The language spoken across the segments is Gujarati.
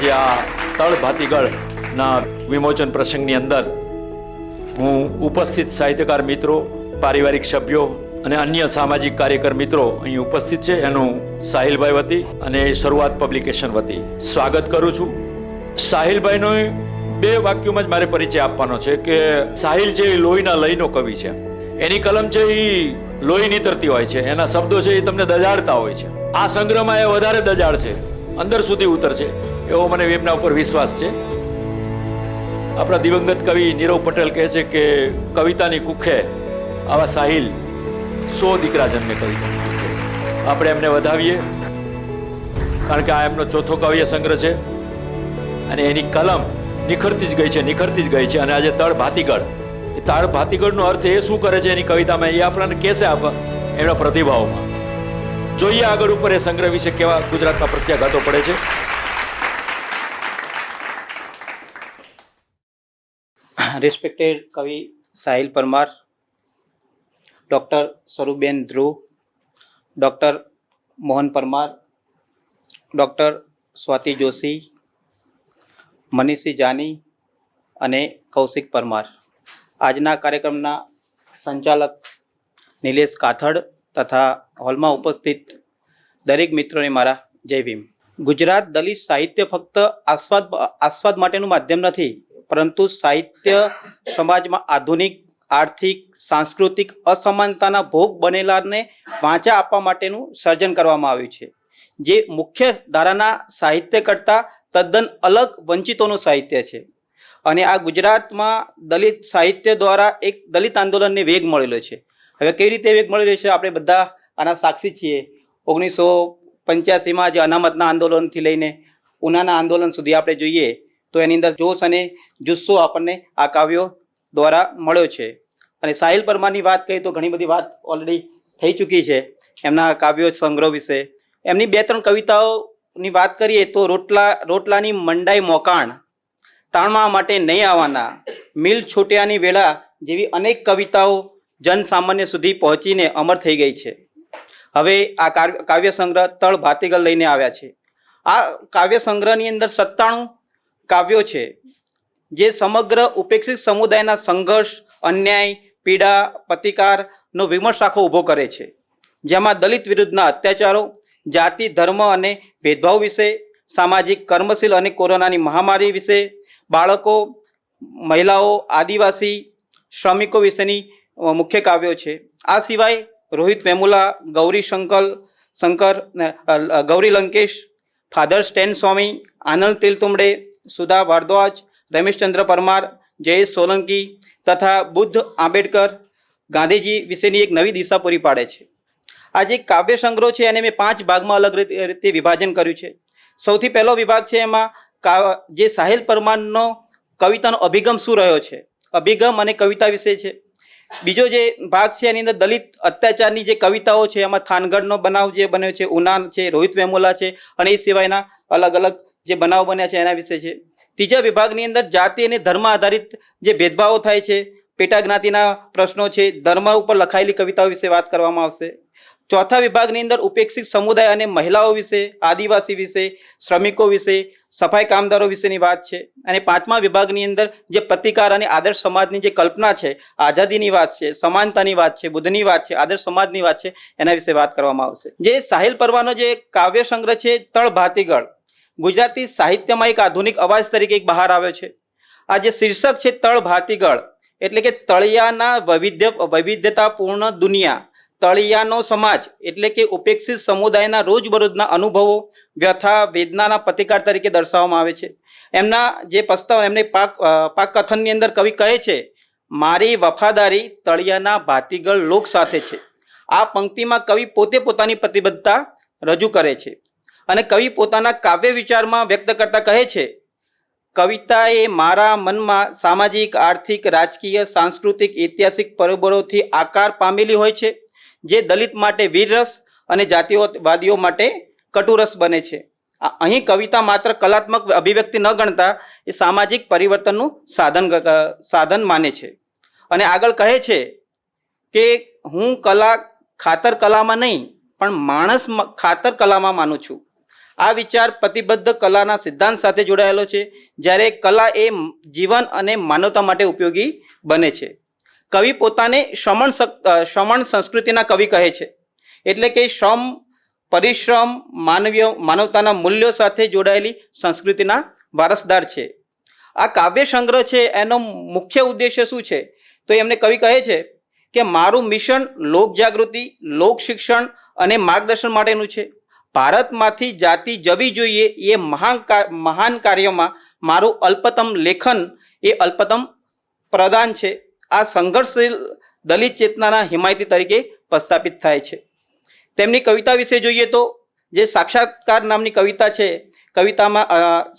જે આ તળ ભાતીગળના વિમોચન પ્રસંગની અંદર હું ઉપસ્થિત સાહિત્યકાર મિત્રો, પારિવારિક સભ્યો અને અન્ય સામાજિક કાર્યકર મિત્રો અહીં ઉપસ્થિત છે એનું સાહિલભાઈ વતી અને શરૂઆત પબ્લિકેશન વતી સ્વાગત કરું છું. સાહિલભાઈનો 2 વાક્યોમાં જ મારે પરિચય આપવાનો છે કે સાહિલ છે એ લોહીના લયનો કવિ છે. એની કલમ છે એ લોહી નીતરતી હોય છે, એના શબ્દો છે એ તમને દજાડતા હોય છે. આ સંગ્રહમાં એ વધારે દજાડ છે, અંદર સુધી ઉતરશે એવો મને એમના ઉપર વિશ્વાસ છે. આપણા દિવંગત કવિ નીરવ પટેલ કહે છે કે કવિતાની કુખે આવા સાહિલ 100 દીકરા જન્મે કવિતા. આપણે એમને વધાવીએ, કારણ કે આ એમનો 4થો કાવ્ય સંગ્રહ છે અને એની કલમ નિખરતી જ ગઈ છે. અને આજે તળ ભાતીગળ, એ તળ ભાતીગળનો અર્થ એ શું કરે છે એની કવિતામાં, એ આપણને કહેશે એમના પ્રતિભાવમાં. જોઈએ આગળ ઉપર એ સંગ્રહ વિશે કેવા ગુજરાતમાં પ્રત્યાઘાતો પડે છે. રિસ્પેક્ટેડ કવિ સાહિલ પરમાર, ડૉક્ટર સ્વરૂપબેન ધ્રુવ, ડૉક્ટર મોહન પરમાર, ડૉક્ટર સ્વાતિ જોશી, મનીષી જાની અને કૌશિક પરમાર. આજના કાર્યક્રમના સંચાલક નિલેશ કાથડ તથા હોલમાં ઉપસ્થિત દરેક મિત્રોને મારા જય ભીમ. ગુજરાત દલિત સાહિત્ય ફક્ત આસ્વાદ માટેનું માધ્યમ નથી, પરંતુ સાહિત્ય સમાજમાં આધુનિક, આર્થિક, સાંસ્કૃતિક અસમાનતાના ભોગ બનેલાને વાંચા આપવા માટેનું સર્જન કરવામાં આવ્યું છે, જે મુખ્ય ધારાના સાહિત્ય કરતાં તદ્દન અલગ વંચિતોનું સાહિત્ય છે. અને આ ગુજરાતમાં દલિત સાહિત્ય દ્વારા એક દલિત આંદોલનને વેગ મળેલો છે. હવે કેવી રીતે વેગ મળેલો છે આપણે બધા આના સાક્ષી છીએ. 1985માં જે અનામતના આંદોલનથી લઈને ઉનાના આંદોલન સુધી આપણે જોઈએ તો એની અંદર જોશ અને જુસ્સો આપણને આ કાવ્યો દ્વારા મળ્યો છે. અને સાહિલ પરમારની વાત કરીએ તો ઘણી બધી વાત ઓલરેડી થઈ ચૂકી છે એમના કાવ્યો સંગ્રહ વિશે. એમની 2-3 કવિતાઓની વાત કરીએ તો રોટલાની મંડાઈ મોકાણ, તાણવા માટે નહીં આવવાના, મિલ છૂટ્યાની વેળા જેવી અનેક કવિતાઓ જનસામાન્ય સુધી પહોંચીને અમર થઈ ગઈ છે. હવે આ કાવ્ય સંગ્રહ તળ ભાતીગળ લઈને આવ્યા છે. આ કાવ્ય સંગ્રહની અંદર 97 કાવ્યો છે, જે સમગ્ર ઉપેક્ષિત સમુદાયના સંઘર્ષ, અન્યાય, પીડા, પ્રતિકારનો વિમર્શ આખો ઊભો કરે છે. જેમાં દલિત વિરુદ્ધના અત્યાચારો, જાતિ, ધર્મ અને ભેદભાવ વિશે, સામાજિક, કર્મશીલ અને કોરોનાની મહામારી વિશે, બાળકો, મહિલાઓ, આદિવાસી, શ્રમિકો વિશેની મુખ્ય કાવ્યો છે. આ સિવાય રોહિત વેમુલા, ગૌરી લંકેશ, ફાધર સ્ટેન સ્વામી, આનંદ તેલતુંબડે, સુધા ભારદ્વાજ, રમેશચંદ્ર પરમાર, જયેશ સોલંકી તથા બુદ્ધ, આંબેડકર, ગાંધીજી વિશેની એક નવી દિશા પૂરી પાડે છે. આ જે કાવ્ય સંગ્રહ છે એને મેં 5 ભાગમાં અલગ રીતે વિભાજન કર્યું છે. સૌથી પહેલો વિભાગ છે એમાં જે સાહિલ પરમારનો કવિતાનો અભિગમ શું રહ્યો છે, અભિગમ અને કવિતા વિશે છે. બીજો જે ભાગ છે એની અંદર દલિત અત્યાચારની જે કવિતાઓ છે, એમાં થાનગઢનો બનાવ જે બન્યો છે, ઉના છે, રોહિત વેમુલા છે અને એ સિવાયના અલગ અલગ જે બનાવ બન્યા છે એના વિશે છે. ત્રીજા વિભાગની અંદર જાતિ અને ધર્મ આધારિત જે ભેદભાવો થાય છે, પેટા જ્ઞાતિના પ્રશ્નો છે, ધર્મ ઉપર લખાયેલી કવિતાઓ વિશે વાત કરવામાં આવશે. ચોથા વિભાગની અંદર ઉપેક્ષિત સમુદાય અને મહિલાઓ વિશે, આદિવાસી વિશે, શ્રમિકો વિશે, સફાઈ કામદારો વિશેની વાત છે. અને 5મા વિભાગની અંદર જે પ્રતિકાર અને આદર્શ સમાજની જે કલ્પના છે, આઝાદીની વાત છે, સમાનતાની વાત છે, બુદ્ધની વાત છે, આદર્શ સમાજની વાત છે, એના વિશે વાત કરવામાં આવશે. જે સાહિલ પરમારનો જે કાવ્ય સંગ્રહ છે તળ ભાતીગળ, ગુજરાતી સાહિત્યમાં એક આધુનિક અવાજ તરીકે એક બહાર આવ્યો છે. આ જે શીર્ષક છે તળ ભાતીગળ, એટલે કે તળિયાના વૈવિધ્યતાપૂર્ણ દુનિયા, તળિયાનો સમાજ એટલે કે ઉપેક્ષિત સમુદાયના રોજબરોજના અનુભવો, વ્યથા, વેદનાના પ્રતિકાર તરીકે દર્શાવવામાં આવે છે. એમના જે પ્રસ્તાવ એમને પાક કથનની અંદર કવિ કહે છે, મારી વફાદારી તળિયાના ભાતીગળ લોક સાથે છે. આ પંક્તિમાં કવિ પોતે પોતાની પ્રતિબદ્ધતા રજૂ કરે છે અને કવિ પોતાના કાવ્ય વિચારમાં વ્યક્ત કરતા કહે છે, કવિતા એ મારા મનમાં સામાજિક, આર્થિક, રાજકીય, સાંસ્કૃતિક, ઐતિહાસિક પરિબળોથી આકાર પામેલી હોય છે, જે દલિત માટે વીરરસ અને જાતિવાદીઓ માટે કટુરસ બને છે. અહીં કવિતા માત્ર કલાત્મક અભિવ્યક્તિ ન ગણતા એ સામાજિક પરિવર્તનનું સાધન માને છે. અને આગળ કહે છે કે હું ખાતર કલામાં નહીં પણ માણસ ખાતર કલામાં માનું છું. આ વિચાર પ્રતિબદ્ધ કલાના સિદ્ધાંત સાથે જોડાયેલો છે, જ્યારે કલા એ જીવન અને માનવતા માટે ઉપયોગી બને છે. કવિ પોતાને શ્રમણ સંસ્કૃતિના કવિ કહે છે, એટલે કે શ્રમ, પરિશ્રમ, માનવતાના મૂલ્યો સાથે જોડાયેલી સંસ્કૃતિના વારસદાર છે. આ કાવ્ય સંગ્રહ છે એનો મુખ્ય ઉદ્દેશ્ય શું છે? તો એમને કવિ કહે છે કે મારું મિશન લોક જાગૃતિ, લોક શિક્ષણ અને માર્ગદર્શન માટેનું છે. ભારતમાંથી જાતિ જવી જોઈએ એ મહાન કાર્યમાં મારું અલ્પતમ લેખન એ અલ્પતમ પ્રદાન છે. આ સંઘર્ષશીલ દલિત ચેતનાના હિમાયતી તરીકે પ્રસ્થાપિત થાય છે. તેમની કવિતા વિશે જોઈએ તો જે સાક્ષાત્કાર નામની કવિતા છે,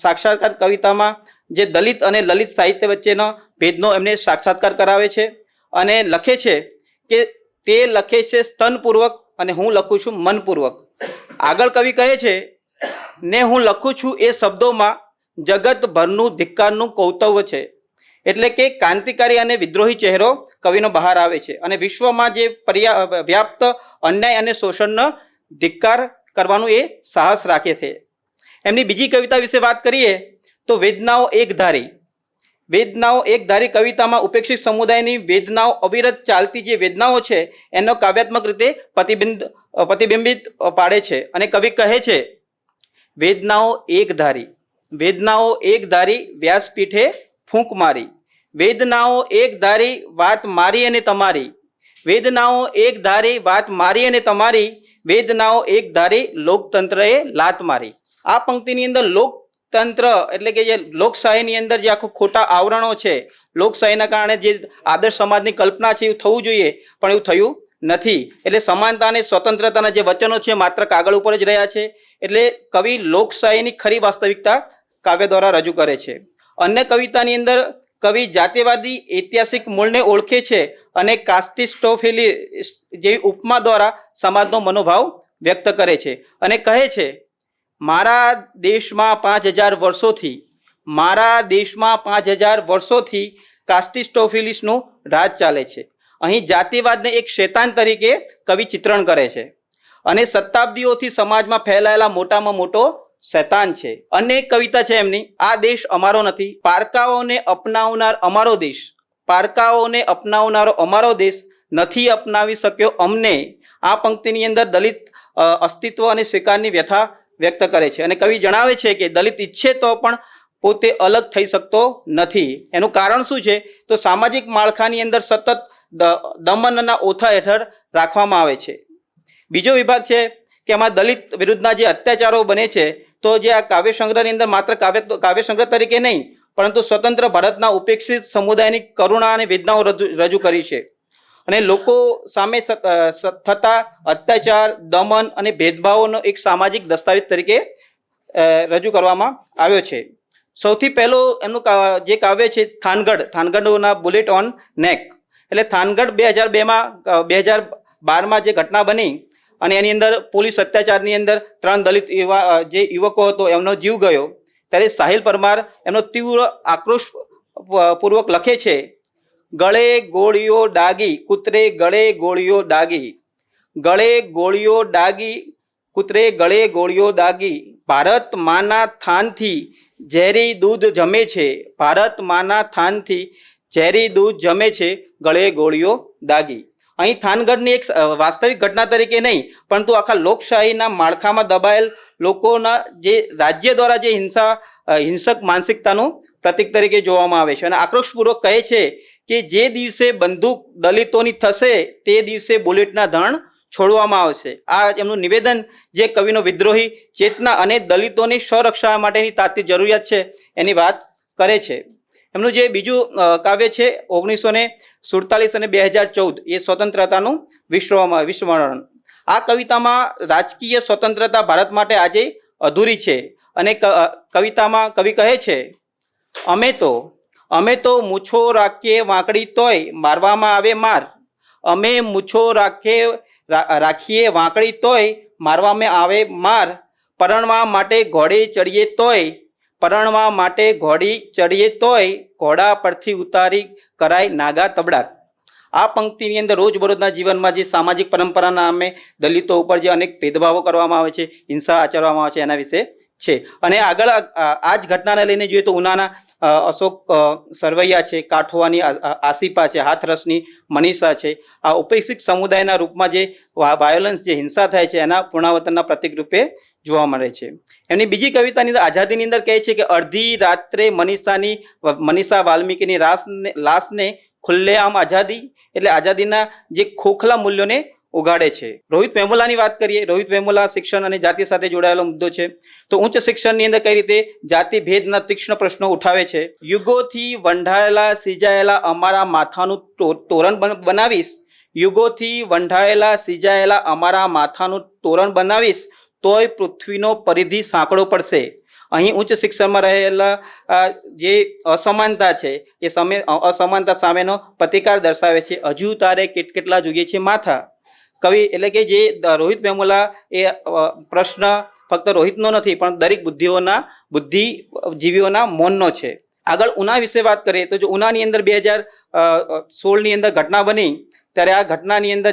સાક્ષાત્કાર કવિતામાં જે દલિત અને લલિત સાહિત્ય વચ્ચેનો ભેદનો એમને સાક્ષાત્કાર કરાવે છે અને લખે છે કે તે લખે છે સ્તનપૂર્વક અને હું લખું છું મનપૂર્વક. આગળ કવિ કહે છે ને હું લખું છું એ શબ્દોમાં જગતભરનું ધિક્કારનું કૌતવ્ય છે. એટલે કે ક્રાંતિકારી અને વિદ્રોહી ચહેરો કવિનો બહાર આવે છે અને વિશ્વમાં જે વ્યાપ્ત અન્યાય અને શોષણનો ધિક્કાર કરવાનું એ સાહસ રાખે છે. એમની બીજી કવિતા વિશે વાત કરીએ તો વેદનાઓ એકધારી કવિતામાં ઉપેક્ષિત સમુદાયની વેદનાઓ, અવિરત ચાલતી જે વેદનાઓ છે એનો કાવ્યાત્મક રીતે પ્રતિબિંબિત પાડે છે અને કવિ કહે છે વેદનાઓ એકધારી વ્યાસપીઠે ફૂંક મારી, વેદનાઓ એકધારી વાત મારી અને તમારી, વેદનાઓ એકધારી વાત મારી અને તમારી, વેદનાઓ એકધારી લોકતંત્રએ લાત મારી. આ પંક્તિની અંદર લોકતંત્ર એટલે કે જે લોકશાહીની અંદર જે આખું ખોટા આવરણો છે, લોકશાહીના કારણે જે આદર્શ સમાજની કલ્પના છે એવું થવું જોઈએ પણ એવું થયું નથી. એટલે સમાનતા અને સ્વતંત્રતાના જે વચનો છે માત્ર કાગળ ઉપર જ રહ્યા છે. એટલે કવિ લોકશાહીની ખરી વાસ્તવિકતા કાવ્ય દ્વારા રજૂ કરે છે. અન્ય કવિતાની અંદર કવિ જાતિવાદી ઐતિહાસિક મૂળને ઓળખે છે અને કાસ્ટિસ્ટોફિલી જેવી ઉપમા દ્વારા સમાજનો મનોભાવ વ્યક્ત કરે છે અને કહે છે મારા દેશમાં 5000 વર્ષોથી કાસ્ટિસ્ટોફિલિસનું રાજ ચાલે છે. અહીં જાતિવાદને એક શૈતાન તરીકે કવિ ચિત્રણ કરે છે અને શતાબ્દીઓથી સમાજમાં ફેલાયેલા મોટામાં મોટો શૈતાન છે. અન્ય એક કવિતા છે એમની, આ દેશ અમારો નથી, પારકાઓને અપનાવનારો અમારો દેશ નથી અપનાવી શક્યો અમને. આ પંક્તિની અંદર દલિત અસ્તિત્વ અને સ્વીકારની વ્યથા વ્યક્ત કરે છે અને કવિ જણાવે છે કે દલિત ઈચ્છે તો પણ પોતે અલગ થઈ શકતો નથી. એનું કારણ શું છે? તો સામાજિક માળખાની અંદર સતત દમનના ઓથા હેઠળ રાખવામાં આવે છે. બીજો વિભાગ છે કે એમાં દલિત વિરુદ્ધના જે અત્યાચારો બને છે, તો જે આ કાવ્ય સંગ્રહની અંદર માત્ર કાવ્ય સંગ્રહ તરીકે નહીં પરંતુ સ્વતંત્ર ભારતના ઉપેક્ષિત સમુદાયની કરુણા અને વેદનાઓ રજૂ કરી છે અને લોકો સામે થતા અત્યાચાર, દમન અને ભેદભાવોનો એક સામાજિક દસ્તાવેજ તરીકે રજૂ કરવામાં આવ્યો છે. સૌથી પહેલો એમનું જે કાવ્ય છે થાનગઢના બુલેટ ઓન નેક. એટલે થાનગઢ 2012માં જે ઘટના બની અને એની અંદર પોલીસ અત્યાચારની અંદર 3 દલિત જે યુવકો હતો એમનો જીવ ગયો, ત્યારે સાહિલ પરમાર એમનો તીવ્ર આક્રોશ પૂર્વક લખે છે ગળે ગોળીઓ ડાગી કૂતરે ગળે ગોળીઓ ડાગી, ગળે ગોળીઓ ડાગી કૂતરે ગળે ગોળીઓ દાગી, ભારત માના થાનથી ઝેરી દૂધ જમે છે, ભારત માના થાનથી ઝેરી દૂધ જમે છે, ગળે ગોળીઓ દાગી. અહીં થાનગઢની એક વાસ્તવિક ઘટના તરીકે નહીં પરંતુ આખા લોકશાહીના માળખામાં દબાયેલ લોકોના જે રાજ્ય દ્વારા જે હિંસક માનસિકતાનું પ્રતીક તરીકે જોવામાં આવે છે અને આક્રોશપૂર્વક કહે છે કે જે દિવસે બંદૂક દલિતોની થશે તે દિવસે બુલેટના ધણ છોડવામાં આવશે. આ એમનું નિવેદન જે કવિનો વિદ્રોહી ચેતના અને દલિતોની સ્વરક્ષા માટેની તાતી જરૂરિયાત છે એની વાત કરે છે. એમનું જે બીજું કાવ્ય છે 1947 અને 2014 એ સ્વતંત્રતાનું વિસ્મરણ. આ કવિતામાં રાજકીય સ્વતંત્રતા ભારત માટે આજે અધૂરી છે અને કવિતામાં કવિ કહે છે અમે તો મૂછો રાખીએ વાંકડી તોય મારવામાં આવે માર, અમે મૂછો રાખીએ વાંકડી તોય મારવામાં આવે માર, પરણવા માટે ઘોડે ચડીએ તોય ઘોડા પરથી ઉતારી કરાય નાગા તબડાક. આ પંક્તિની અંદર રોજબરોજના જીવનમાં જે સામાજિક પરંપરાના નામે દલિતો ઉપર જે અનેક ભેદભાવો કરવામાં આવે છે, હિંસા આચરવામાં આવે છે, એના વિશે છે. અને આગળ આ જ ઘટનાને લઈને જોઈએ તો ઉનાના અશોક સરવૈયા છે, કાઠોવાની આસિફા છે, હાથરસની મનીષા છે, આ ઉપેક્ષિત સમુદાયના રૂપમાં જે વાયોલન્સ જે હિંસા થાય છે એના પુનરાવર્તનના પ્રતિક રૂપે જોવા મળે છે. એમની બીજી કવિતાની અંદર આઝાદીની અંદર કહે છે કે અડધી રાત્રે મનીષા વાલ્મીકીની લાશને ખુલ્લેઆમ આઝાદી, એટલે આઝાદીના જે ખોખલા મૂલ્યોને ઉગાડે છે. રોહિત વેમુલાની વાત કરીએ. રોહિત વેમુલા શિક્ષણ અને જાતિ સાથે જોડાયેલો મુદ્દો છે. તો ઉચ્ચ શિક્ષણની અંદર કઈ રીતે જાતિ ભેદના તીક્ષ્ણ પ્રશ્નો ઉઠાવે છે. યુગોથી વંઢાયેલા સિજાયેલા અમારા માથાનું તોરણ બનાવીશ, યુગોથી વંઢાયેલા સિજાયેલા અમારા માથાનું તોરણ બનાવીશ, તોય પૃથ્વીનો પરિધિ સાંકળો પડશે. અહીં ઉચ્ચ શિક્ષણમાં રહેલા જે અસમાનતા છે એ અસમાનતા સામેનો પ્રતિકાર દર્શાવે છે. હજુ તારે કેટલા જોઈએ છે માથા. કવિ એટલે કે જે રોહિત વેમુલા એ પ્રશ્ન ફક્ત રોહિતનો નથી પણ દરેક બુદ્ધિજીવીઓના મૌનનો છે. આગળ ઉના વિશે વાત કરીએ તો જો ઉનાની અંદર 2016ની અંદર ઘટના બની ત્યારે આ ઘટનાની અંદર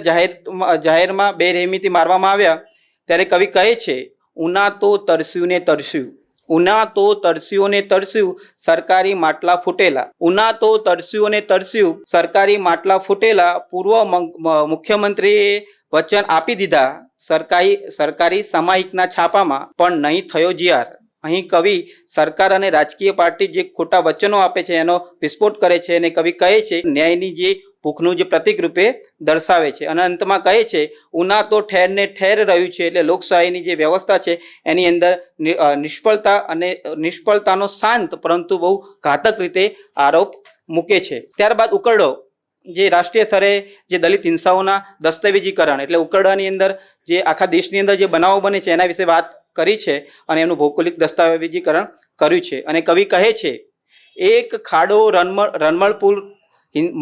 જાહેરમાં બેરહેમીથી મારવામાં આવ્યા ત્યારે કવિ કહે છે ઉના તો તરસ્યું ને તરસ્યું, ઉના તો તરસ્યું ને તરસ્યું, સરકારી માટલા ફૂટેલા. ઉના તો તરસ્યું ને તરસ્યું, સરકારી માટલા ફૂટેલા. પૂર્વ મુખ્યમંત્રીએ વચન આપી દીધા સરકારી સામાયિકના છાપામાં, પણ નહીં થયો જીઆર. અહીં કવિ સરકાર અને રાજકીય પાર્ટી જે ખોટા વચનો આપે છે એનો વિસ્ફોટ કરે છે અને કવિ કહે છે ન્યાયની જે ભૂખનું જે પ્રતિક રૂપે દર્શાવે છે. અને અંતમાં કહે છે ઉના તો ઠેર ને ઠેર રહ્યું છે, એટલે લોકશાહીની જે વ્યવસ્થા છે એની અંદર નિષ્ફળતાનો શાંત પરંતુ બહુ ઘાતક રીતે આરોપ મૂકે છે. ત્યારબાદ ઉકરડો, જે રાષ્ટ્રીય સ્તરે જે દલિત હિંસાઓના દસ્તાવેજીકરણ, એટલે ઉકરડાની અંદર જે આખા દેશની અંદર જે બનાવો બને છે એના વિશે વાત કરી છે અને એનું ભૌગોલિક દસ્તાવેજીકરણ કર્યું છે. અને કવિ કહે છે એક ખાડો રનમલપુર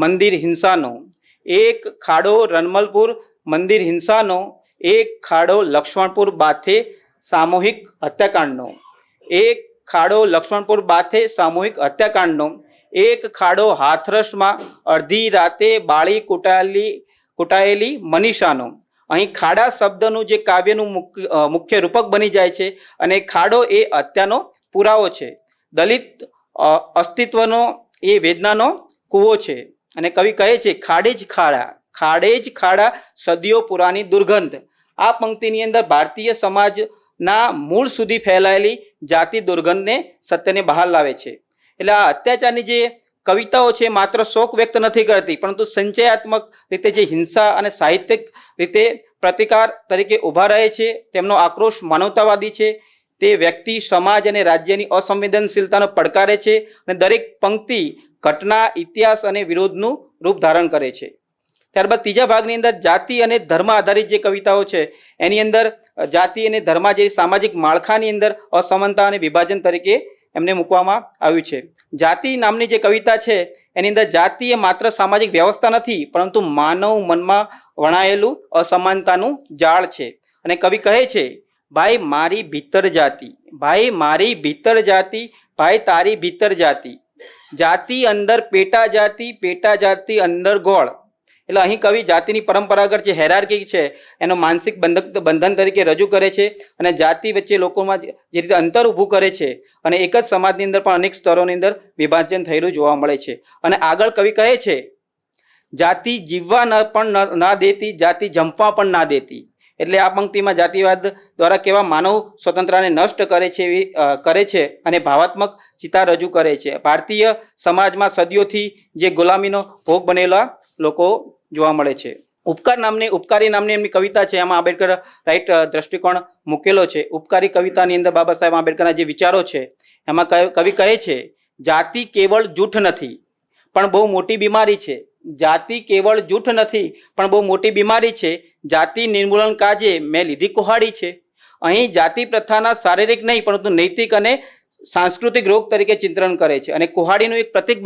મંદિર હિંસાનો, એક ખાડો રનમલપુર મંદિર હિંસાનો, એક ખાડો લક્ષ્મણપુર બાથે સામૂહિક હત્યાકાંડનો, એક ખાડો લક્ષ્મણપુર બાથે સામૂહિક હત્યાકાંડનો, એક ખાડો હાથરસમાં અડધી રાતે બાળી કૂટાયેલી મનીષાનો. અહીં ખાડા શબ્દનું જે કાવ્યનું મુખ્ય રૂપક બની જાય છે અને ખાડો એ હત્યાનો પુરાવો છે. દલિત અસ્તિત્વનો એ વેદનાનો કૂવો છે. અને કવિ કહે છે ખાડે જ ખાડા સદીઓ પુરાની દુર્ગંધ. આ પંક્તિની અંદર ભારતીય સમાજના મૂળ સુધી ફેલાયેલી જાતિ દુર્ગંધને સત્યને બહાર લાવે છે. એટલે આ અત્યાચારની જે કવિતાઓ છે માત્ર શોક વ્યક્ત નથી કરતી પરંતુ સંચયાત્મક રીતે જે હિંસા અને સાહિત્યિક રીતે પ્રતિકાર તરીકે ઊભા રહે છે. તેમનો આક્રોશ માનવતાવાદી છે. તે વ્યક્તિ, સમાજ અને રાજ્યની અસંવેદનશીલતાનો પડકારે છે અને દરેક પંક્તિ ઘટના, ઇતિહાસ અને વિરોધનું રૂપ ધારણ કરે છે. ત્યારબાદ ત્રીજા ભાગની અંદર જાતિ અને ધર્મ આધારિત જે કવિતાઓ છે એની અંદર જાતિ અને ધર્મ જે સામાજિક માળખાની અંદર અસમાનતા અને વિભાજન તરીકે એમને મૂકવામાં આવ્યું છે. જાતિ નામની જે કવિતા છે એની અંદર જાતિ એ માત્ર સામાજિક વ્યવસ્થા નથી પરંતુ માનવ મનમાં વણાયેલું અસમાનતાનું જાળ છે. અને કવિ કહે છે ભાઈ મારી ભીતર જાતિ, ભાઈ મારી ભીતર જાતિ, ભાઈ તારી ભીતર જાતિ, જાતિ અંદર પેટા જાતિ અંદર ગોળ. એટલે અહીં કવિ જાતિની પરંપરાગત જે હેરાર્કી છે એનો માનસિક બંધન તરીકે રજૂ કરે છે અને જાતિ વચ્ચે લોકોમાં જે રીતે અંતર ઊભું કરે છે અને એક જ સમાજની અંદર પણ અનેક સ્તરોની અંદર વિભાજન થયેલું જોવા મળે છે. અને આગળ કવિ કહે છે જાતિ જીવવા પણ ના દેતી, જાતિ જંપવા પણ ના દેતી. એટલે આ પંક્તિમાં જાતિવાદ દ્વારા કેવા માનવ સ્વતંત્રતાને નષ્ટ કરે છે અને ભાવાત્મક ચિતાર રજૂ કરે છે. ભારતીય સમાજમાં સદીઓથી જે ગુલામીનો ભોગ બનેલા લોકો જોવા મળે છે. ઉપકારી નામની એમની કવિતા છે. એમાં આંબેડકર રાઈટ દ્રષ્ટિકોણ મૂકેલો છે. ઉપકારી કવિતાની અંદર બાબા સાહેબ આંબેડકરના જે વિચારો છે એમાં કવિ કહે છે જાતિ કેવળ જૂઠ નથી પણ બહુ મોટી બીમારી છે. જાતિ કેવળ જૂઠ નથી પણ બહુ મોટી બીમારી છે. જાતિ નિર્મૂલન કાજે મેં લીધી કુહાડી છે. અહીં જાતિ પ્રથાના શારીરિક નહીં પરંતુ નૈતિક અને સાંસ્કૃતિક રોગ તરીકે ચિત્રણ કરે છે અને કુહાડીનું એક પ્રતિક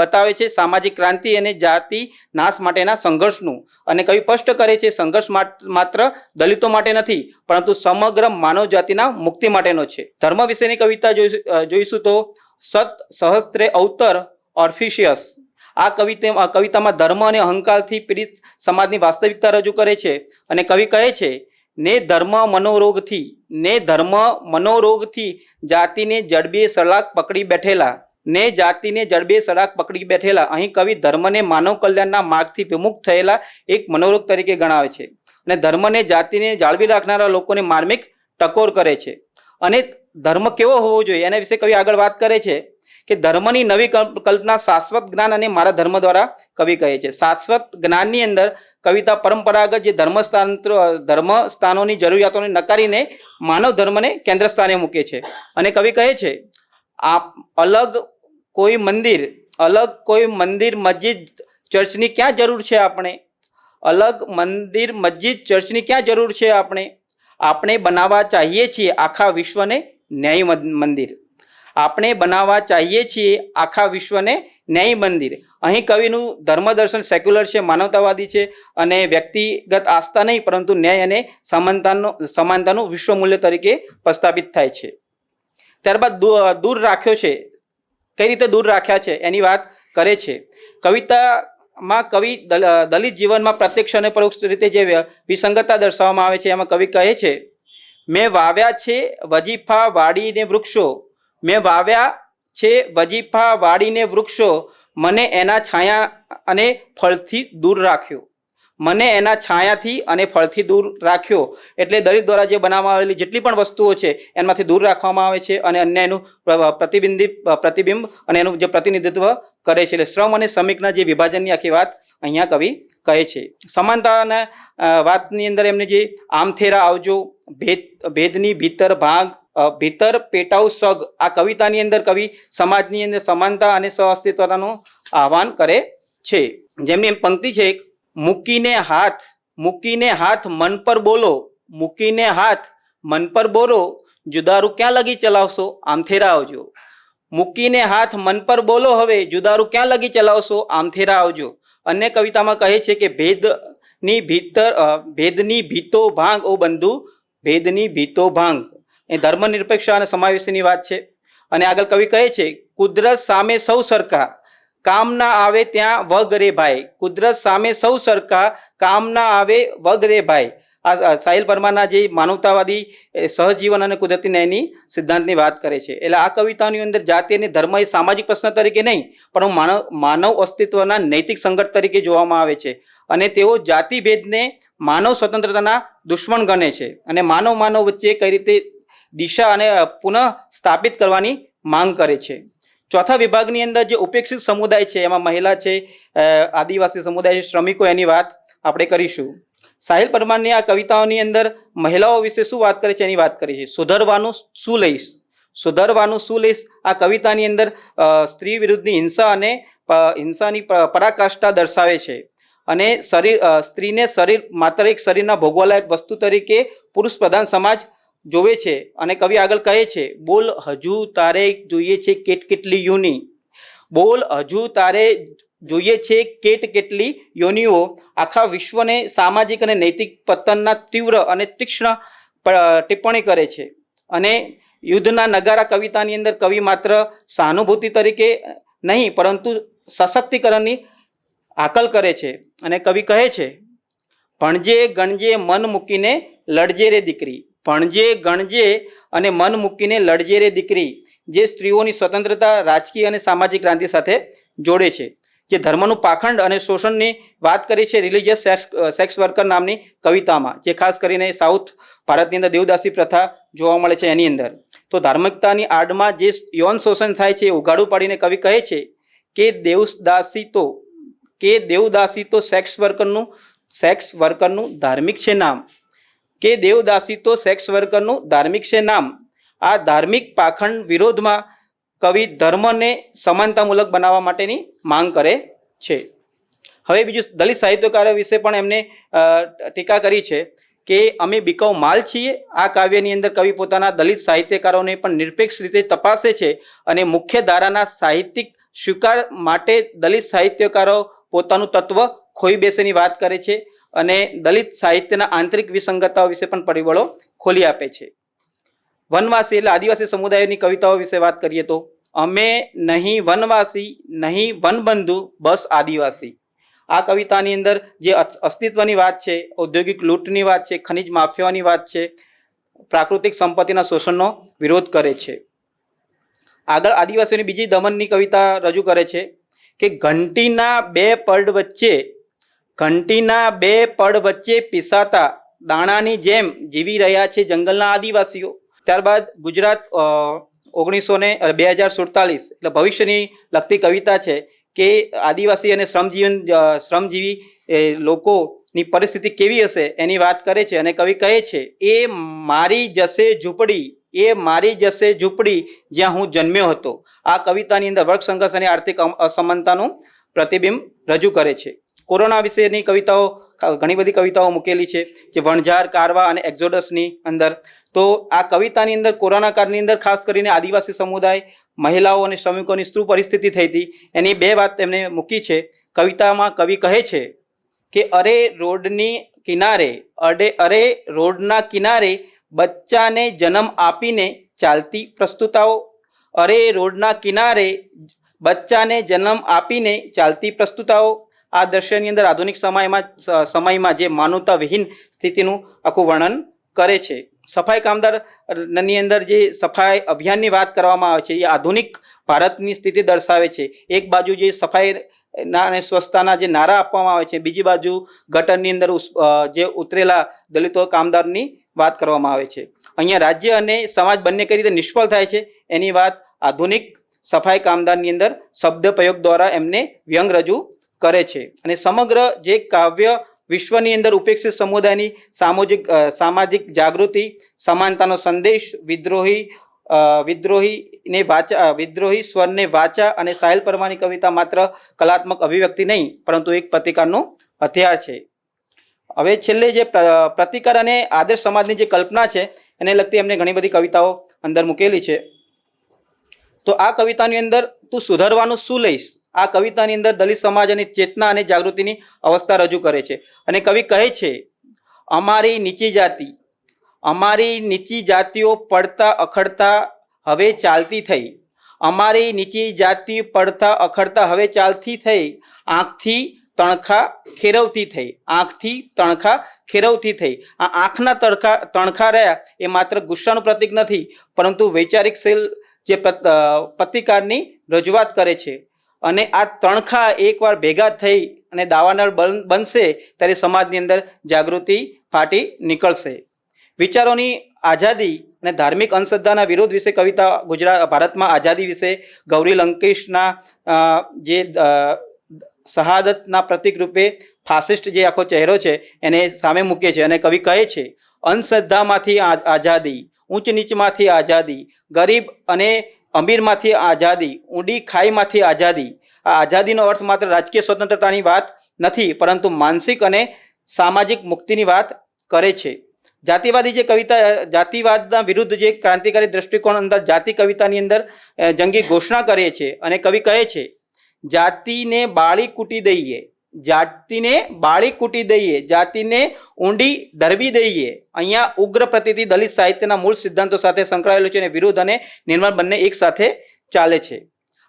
બતાવે છે સામાજિક ક્રાંતિ અને જાતિ નાશ માટેના સંઘર્ષનું. અને કવિ સ્પષ્ટ કરે છે સંઘર્ષ માત્ર દલિતો માટે નથી પરંતુ સમગ્ર માનવ જાતિના મુક્તિ માટેનો છે. ધર્મ વિશેની કવિતા જોઈશું તો સત સહસ્ત્રે અવતર ઓર્ફિશિયસ. આ કવિતામાં ધર્મ અને અહંકારથી પીડિત સમાજની વાસ્તવિકતા રજૂ કરે છે અને કવિ કહે છે, ને ધર્મ મનોરોગથી જાતિને જડબે સળાક પકડી બેઠેલા. અહીં કવિ ધર્મને માનવ કલ્યાણના માર્ગથી વિમુખ થયેલા એક મનોરોગ તરીકે ગણાવે છે અને ધર્મને જાતિને જાળવી રાખનારા લોકોને માર્મિક ટકોર કરે છે. અને ધર્મ કેવો હોવો જોઈએ એના વિશે કવિ આગળ વાત કરે છે કે ધર્મની નવી કલ્પના શાશ્વત જ્ઞાન અને મારા ધર્મ દ્વારા કવિ કહે છે. શાશ્વત જ્ઞાનની અંદર કવિતા પરંપરાગત જે ધર્મ સ્થાનોની જરૂરિયાતોને નકારીને માનવ ધર્મને કેન્દ્ર સ્થાને મૂકે છે. અને કવિ કહે છે, અલગ કોઈ મંદિર મસ્જિદ ચર્ચની ક્યાં જરૂર છે આપણે? અલગ મંદિર મસ્જિદ ચર્ચની ક્યાં જરૂર છે આપણે બનાવવા ચાહીએ છીએ આખા વિશ્વને ન્યાયી મંદિર. આપણે બનાવવા ચાહીએ છીએ આખા વિશ્વને ન્યાયી મંદિર. અહીં કવિનું ધર્મ દર્શન સેક્યુલર છે, માનવતાવાદી છે અને વ્યક્તિગત આસ્થા નહીં પરંતુ ન્યાય અને સમાનતાનું વિશ્વ મૂલ્ય તરીકે પ્રસ્થાપિત થાય છે. ત્યારબાદ દૂર રાખ્યો છે, કઈ રીતે દૂર રાખ્યા છે એની વાત કરે છે. કવિતામાં કવિ દલિત જીવનમાં પ્રત્યક્ષ અને પરોક્ષ રીતે જે વિસંગતતા દર્શાવવામાં આવે છે એમાં કવિ કહે છે, મેં વાવ્યા છે વજીફા વાડીને વૃક્ષો, મને એના છાયા અને ફળથી દૂર રાખ્યો. એટલે દલિત દ્વારા જે બનાવવામાં આવેલી જેટલી પણ વસ્તુઓ છે એનામાંથી દૂર રાખવામાં આવે છે અને અન્યાયનું પ્રતિબિંબ અને એનું જે પ્રતિનિધિત્વ કરે છે. એટલે શ્રમ અને શ્રમિકના જે વિભાજનની આખી વાત અહીંયા કવિ કહે છે. સમાનતાના વાતની અંદર એમને જે આમથેરા આવજો, ભેદની ભીતર પેટાઉ સગ, આ કવિતાની અંદર કવિ સમાજની અંદર સમાનતા અને સહઅસ્તિત્વનું આહ્વાન કરે છે. જેમની પંક્તિ છે, મૂકીને હાથ મન પર બોલો, જુદારું ક્યાં લગી ચલાવશો? આમથેરા આવજો. મૂકીને હાથ મન પર બોલો, હવે જુદારું ક્યાં લગી ચલાવશો? આમથેરા આવજો. અન્ય કવિતામાં કહે છે કે ભેદની ભીતો ભાંગ ઓ બંધુ, ભેદની ભીતો ભાંગ. એ ધર્મનિરપેક્ષ અને સમાવેશની વાત છે. અને આગળ કવિ કહે છે, કુદરત સામે સૌ સરખા, કામ ના આવે ત્યાં વગ રે ભાઈ. કુદરત સામે સૌ સરખા, કામ ના આવે વગ રે ભાઈ. આ સાહિલ પરમારના જે માનવતાવાદી સહજીવન અને કુદરતી ન્યાયની સિદ્ધાંતની વાત કરે છે. એટલે આ કવિતાની અંદર જાતિ અને ધર્મ એ સામાજિક પ્રશ્ન તરીકે નહીં પણ માનવ અસ્તિત્વના નૈતિક સંકટ તરીકે જોવામાં આવે છે. અને તેઓ જાતિભેદને માનવ સ્વતંત્રતાના દુશ્મન ગણે છે અને માનવ વચ્ચે કઈ રીતે દિશા અને પુનઃ સ્થાપિત કરવાની માંગ કરે છે. ચોથા વિભાગની અંદર જે ઉપેક્ષિત સમુદાય છે એમાં મહિલા છે, આદિવાસી સમુદાય છે, શ્રમિકો, એની વાત આપણે કરીશું. સાહિલ પરમારની આ કવિતાઓની અંદર મહિલાઓ વિશે શું વાત કરે છે એની વાત કરી છે. સુધરવાનું શું લઈશ આ કવિતાની અંદર સ્ત્રી વિરુદ્ધની હિંસા અને હિંસાની પરાકાષ્ઠા દર્શાવે છે. અને સ્ત્રીને માત્ર એક શરીરના ભોગવાલાયક વસ્તુ તરીકે પુરુષ પ્રધાન સમાજ જોવે છે. અને કવિ આગળ કહે છે, બોલ હજુ તારે જોઈએ છે કેટલી યુની, બોલ હજુ તારે જોઈએ છે કેટલી યોનિઓ આખા વિશ્વને સામાજિક અને નૈતિક પતનના તીવ્ર અને તીક્ષ્ણ ટિપ્પણી કરે છે. અને યુદ્ધના નગારા કવિતાની અંદર કવિ માત્ર સહાનુભૂતિ તરીકે નહીં પરંતુ સશક્તિકરણની આકલ કરે છે. અને કવિ કહે છે, ભણજે ગણજે મન મૂકીને લડજે રે દીકરી. ભણજે ગણજે અને મન મૂકીને લડજે રે દીકરી, જે સ્ત્રીઓની સ્વતંત્રતા રાજકીય અને સામાજિક ક્રાંતિ સાથે જોડે છે. જે ધર્મનું પાખંડ અને શોષણની વાત કરી છે રિલિજિયસ સેક્સ વર્કર નામની કવિતામાં, જે ખાસ કરીને સાઉથ ભારતની અંદર દેવદાસી પ્રથા જોવા મળે છે એની અંદર. તો ધાર્મિકતાની આડમાં જે યૌન શોષણ થાય છે એ ઉઘાડું પાડીને કવિ કહે છે કે દેવદાસી તો સેક્સ વર્કરનું ધાર્મિક છે નામ, કે દેવદાસી તો સેક્સ વર્કરનું ધાર્મિક છે નામ. આ ધાર્મિક પાખંડ વિરોધમાં કવિ ધર્મને સમાનતામૂલક બનાવવા માટેની માંગ કરે છે. હવે બીજું દલિત સાહિત્યકારો વિશે પણ એમને ટીકા કરી છે કે અમે બીકવ માલ છીએ. આ કાવ્યની અંદર કવિ પોતાના દલિત સાહિત્યકારોને પણ નિરપેક્ષ રીતે તપાસે છે અને મુખ્ય ધારાના સાહિત્યિક સ્વીકાર માટે દલિત સાહિત્યકારો પોતાનું તત્વ ખોઈ બેસેની વાત કરે છે અને દલિત સાહિત્યના આંતરિક વિસંગતતાઓ વિશે પણ પરિબળો ખોલી આપે છે. વનવાસી એટલે આદિવાસી સમુદાયોની કવિતાઓ વિશે વાત કરીએ તો અમે નહીં વનવાસી નહીં વનબંધુ બસ આદિવાસી. આ કવિતાની અંદર જે અસ્તિત્વની વાત છે, ઔદ્યોગિક લૂંટની વાત છે, ખનિજ માફિયાની વાત છે, પ્રાકૃતિક સંપત્તિના શોષણનો વિરોધ કરે છે. આગળ આદિવાસીઓની બીજી દમનની કવિતા રજૂ કરે છે કે ઘંટીના બે પડ વચ્ચે પીસાતા દાણાની જેમ જીવી રહ્યા છે જંગલના આદિવાસીઓ. ત્યારબાદ ગુજરાત 2047 એટલે ભવિષ્યની લગતી કવિતા છે કે આદિવાસી અને શ્રમજીવી લોકોની પરિસ્થિતિ કેવી હશે એની વાત કરે છે. અને કવિ કહે છે એ મારી જશે ઝૂંપડી જ્યાં હું જન્મ્યો હતો. આ કવિતાની અંદર વર્ગ સંઘર્ષ અને આર્થિક અસમાનતાનું પ્રતિબિંબ રજૂ કરે છે. કોરોના વિશેની કવિતાઓ ઘણી બધી કવિતાઓ મૂકેલી છે, જે વણઝાર, કારવા અને એક્ઝોડસની અંદર. તો આ કવિતાની અંદર કોરોના કાળની અંદર ખાસ કરીને આદિવાસી સમુદાય, મહિલાઓ અને શ્રમિકોની શું પરિસ્થિતિ થઈ હતી એની બે વાત તેમણે મૂકી છે. કવિતામાં કવિ કહે છે કે અરે રોડના કિનારે બચ્ચાને જન્મ આપીને ચાલતી પ્રસ્તુતાઓ. અરે રોડના કિનારે બચ્ચાને જન્મ આપીને ચાલતી પ્રસ્તુતાઓ. આ દ્રશ્યની અંદર આધુનિક સમયમાં જે માનવતા વિહીન સ્થિતિનું આખું વર્ણન કરે છે. સફાઈ કામદારની અંદર જે સફાઈ અભિયાનની વાત કરવામાં આવે છે એ આધુનિક ભારતની સ્થિતિ દર્શાવે છે. એક બાજુ જે સફાઈના અને સ્વચ્છતાના જે નારા આપવામાં આવે છે, બીજી બાજુ ગટરની અંદર જે ઉતરેલા દલિતો કામદારની વાત કરવામાં આવે છે. અહીંયા રાજ્ય અને સમાજ બંને કઈ રીતે નિષ્ફળ થાય છે એની વાત આધુનિક સફાઈ કામદારની અંદર શબ્દ પ્રયોગ દ્વારા એમને વ્યંગ રજૂ કરે છે. અને સમગ્ર જે કાવ્ય વિશ્વની અંદર ઉપેક્ષિત સમુદાયની સામાજિક જાગૃતિ, સમાનતાનો સંદેશ, વિદ્રોહી સ્વરને વાચા અને સાહિલ પરમાની કવિતા માત્ર કલાત્મક અભિવ્યક્તિ નહીં પરંતુ એક પ્રતિકારનું હથિયાર છે. હવે છેલ્લે જે પ્રતિકાર અને આદર્શ સમાજની જે કલ્પના છે એને લગતી એમને ઘણી બધી કવિતાઓ અંદર મૂકેલી છે. તો આ કવિતાની અંદર તું સુધારવાનું શું લઈશ, આ કવિતાની અંદર દલિત સમાજની ચેતના અને જાગૃતિની અવસ્થા રજૂ કરે છે. અને કવિ કહે છે અમારી નીચી જાતિઓ પડતા અખડતા હવે ચાલતી થઈ. અમારી નીચી જાતિ પડતા અખડતા હવે ચાલતી થઈ. આંખથી તણખા ખેરવતી થઈ. આ આંખના તણખા રહ્યા એ માત્ર ગુસ્સાનું પ્રતીક નથી પરંતુ વૈચારિકશીલ જે પ્રતિકારની રજૂઆત કરે છે. અને આ તણખા એકવાર ભેગા થઈ અને દાવાનળ બનશે ત્યારે સમાજની અંદર જાગૃતિ ફાટી નીકળશે. વિચારોની આઝાદી અને ધાર્મિક અંધશ્રદ્ધાના વિરોધ વિશે કવિતા ભારતમાં આઝાદી વિશે ગૌરી લંકેશના જે શહાદતના પ્રતિક રૂપે ફાસિસ્ટ જે આખો ચહેરો છે એને સામે મૂકે છે. અને કવિ કહે છે અંધશ્રદ્ધામાંથી આઝાદી, ઊંચ નીચમાંથી આઝાદી, ગરીબ અને અમીરમાંથી આઝાદી, ઊંડી ખાઈમાંથી આઝાદી. આ આઝાદીનો અર્થ માત્ર રાજકીય સ્વતંત્રતાની વાત નથી પરંતુ માનસિક અને સામાજિક મુક્તિની વાત કરે છે. જાતિવાદી જે કવિતા, જાતિવાદના વિરુદ્ધ જે ક્રાંતિકારી દ્રષ્ટિકોણ અંદર જાતિ કવિતાની અંદર જંગી ઘોષણા કરે છે. અને કવિ કહે છે જાતિને બાળી કૂટી દઈએ, જાતિને ઊંડી ધરબી દઈએ. અહીંયા ઉગ્ર પ્રતિથી દલિત સાહિત્યના મૂળ સિદ્ધાંતો સાથે સંકળાયેલું છે અને વિરોધ અને નિર્માણ બંને એક સાથે ચાલે છે.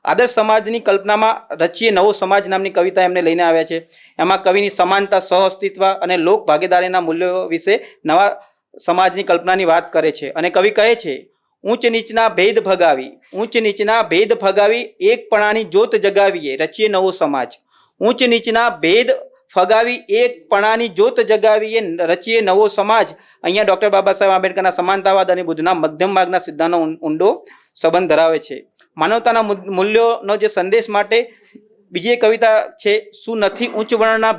આદર્શ સમાજની કલ્પનામાં રચીએ નવો સમાજ નામની કવિતા એમને લઈને આવ્યા છે. એમાં કવિની સમાનતા, સહઅસ્તિત્વ અને લોક ભાગીદારીના મૂલ્યો વિશે નવા સમાજની કલ્પનાની વાત કરે છે. અને કવિ કહે છે ઊંચ નીચના ભેદ ફગાવી એકપણાની જ્યોત જગાવીએ, રચીએ નવો સમાજ. ઊંચ નીચના ભેદ ફગાવી એકપણાની જ્યોત જગાવીએ, રચીએ નવો સમાજ. અહીંયા ડૉક્ટર બાબા સાહેબ આંબેડકરના સમાનતાવાદ અને બુદ્ધના મધ્યમ માર્ગના સિદ્ધાંતનો ઊંડો સંબંધ ધરાવે છે. માનવતાના મૂલ્યોનો જે સંદેશ માટે બીજી એક કવિતા છે શું નથી ઊંચ વર્ણના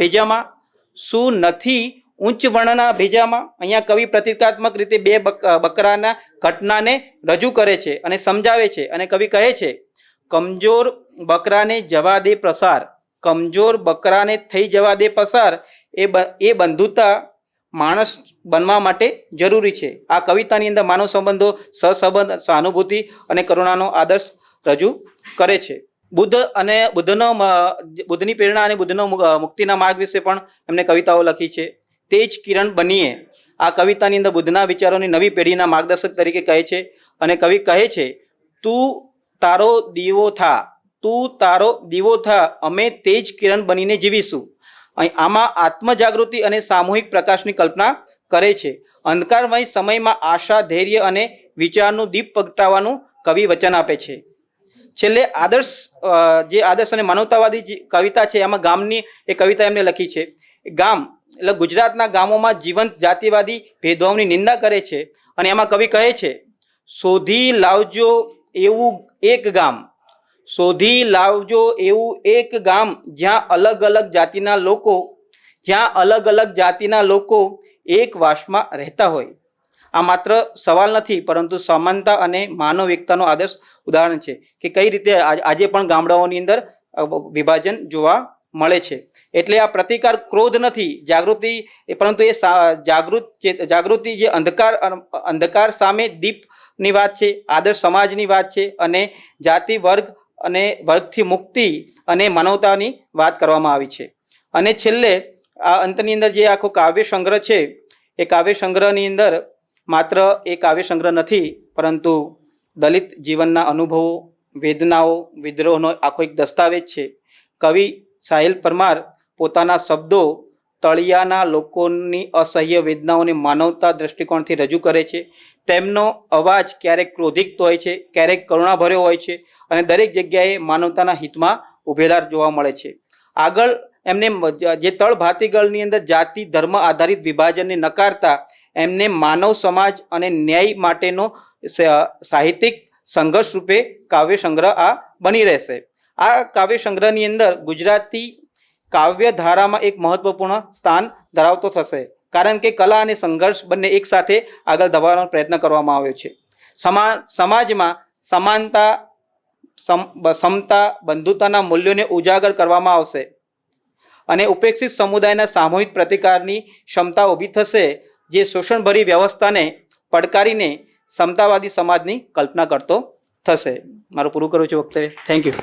ભેજામાં. અહીંયા કવિ પ્રતિકાત્મક રીતે બે બકરાના ઘટનાને રજૂ કરે છે અને સમજાવે છે. અને કવિ કહે છે કમજોર બકરાને થઈ જવા દે પસાર એ બંધુતા માણસ બનવા માટે જરૂરી છે. આ કવિતાની અંદર માનવ સંબંધો, સહસંબંધ, સહાનુભૂતિ અને કરુણાનો આદર્શ રજૂ કરે છે. બુદ્ધની પ્રેરણા અને બુદ્ધનો મુક્તિના માર્ગ વિશે પણ એમને કવિતાઓ લખી છે. તે જ કિરણ બનીએ આ કવિતાની અંદર બુદ્ધના વિચારોની નવી પેઢીના માર્ગદર્શક તરીકે કહે છે. અને કવિ કહે છે તું તારો દીવો થા, તું તારો દીવો થા, અમે તેજ કિરણ બનીને જીવીશું. અહીં આમાં આત્મજાગૃતિ અને સામૂહિક પ્રકાશની કલ્પના કરે છે. અંધકારમય સમયમાં આશા, ધૈર્ય અને વિચારનું દીપ પ્રગટાવવાનું કવિ વચન આપે છે. છેલ્લે આદર્શ અને માનવતાવાદી જે કવિતા છે એમાં ગામની એ કવિતા એમને લખી છે. ગામ એટલે ગુજરાતના ગામોમાં જીવંત જાતિવાદી ભેદભાવની નિંદા કરે છે અને એમાં કવિ કહે છે, શોધી લાવજો એવું એક ગામ, શોધી લાવજો એવું એક ગામ જ્યાં અલગ અલગ જાતિના લોકો એક વાસમાં રહેતા હોય. આ માત્ર સવાલ નથી પરંતુ સમાનતા અને માનવ એકતાનો આદર્શ ઉદાહરણ છે કે કઈ રીતે આજે પણ ગામડાઓની અંદર વિભાજન જોવા મળે છે. એટલે આ પ્રતિકાર ક્રોધ નથી, જાગૃતિ, પરંતુ એ જાગૃતિ જે અંધકાર સામે દીપની વાત છે, આદર્શ સમાજની વાત છે અને જાતિ વર્ગથી મુક્તિ અને માનવતાની વાત કરવામાં આવી છે. અને છેલ્લે આ અંતની અંદર જે આખો કાવ્ય સંગ્રહ છે એ કાવ્ય સંગ્રહની અંદર માત્ર એ કાવ્ય સંગ્રહ નથી પરંતુ દલિત જીવનના અનુભવો, વેદનાઓ, વિદ્રોહનો આખો એક દસ્તાવેજ છે. કવિ સાહિલ પરમાર પોતાના શબ્દો તળિયાના લોકોની અસહ્ય વેદનાઓને માનવતા દ્રષ્ટિકોણથી રજૂ કરે છે. તેમનો અવાજ ક્યારેક ક્રોધિત હોય છે, ક્યારેક કરુણાભર્યો હોય છે અને દરેક જગ્યાએ માનવતાના હિતમાં ઉભેલા જોવા મળે છે. આગળ એમને જે તળભાતીગળની અંદર જાતિ ધર્મ આધારિત વિભાજનને નકારતા એમને માનવ સમાજ અને ન્યાય માટેનો સાહિત્યિક સંઘર્ષ રૂપે કાવ્ય સંગ્રહ આ બની રહેશે. આ કાવ્ય સંગ્રહની અંદર ગુજરાતી કાવ્ય ધારામાં એક મહત્વપૂર્ણ સ્થાન ધરાવતો થશે કારણ કે કલા અને સંઘર્ષ બંને એકસાથે આગળ ધપાવવાનો પ્રયત્ન કરવામાં આવ્યો છે. સમાજમાં સમાનતા, સમતા, બંધુતાના મૂલ્યોને ઉજાગર કરવામાં આવશે અને ઉપેક્ષિત સમુદાયના સામૂહિક પ્રતિકારની ક્ષમતા ઊભી થશે જે શોષણભરી વ્યવસ્થાને પડકારીને સમતાવાદી સમાજની કલ્પના કરતો થશે. મારું પૂરું કરું છું વક્તવ્ય. Thank you.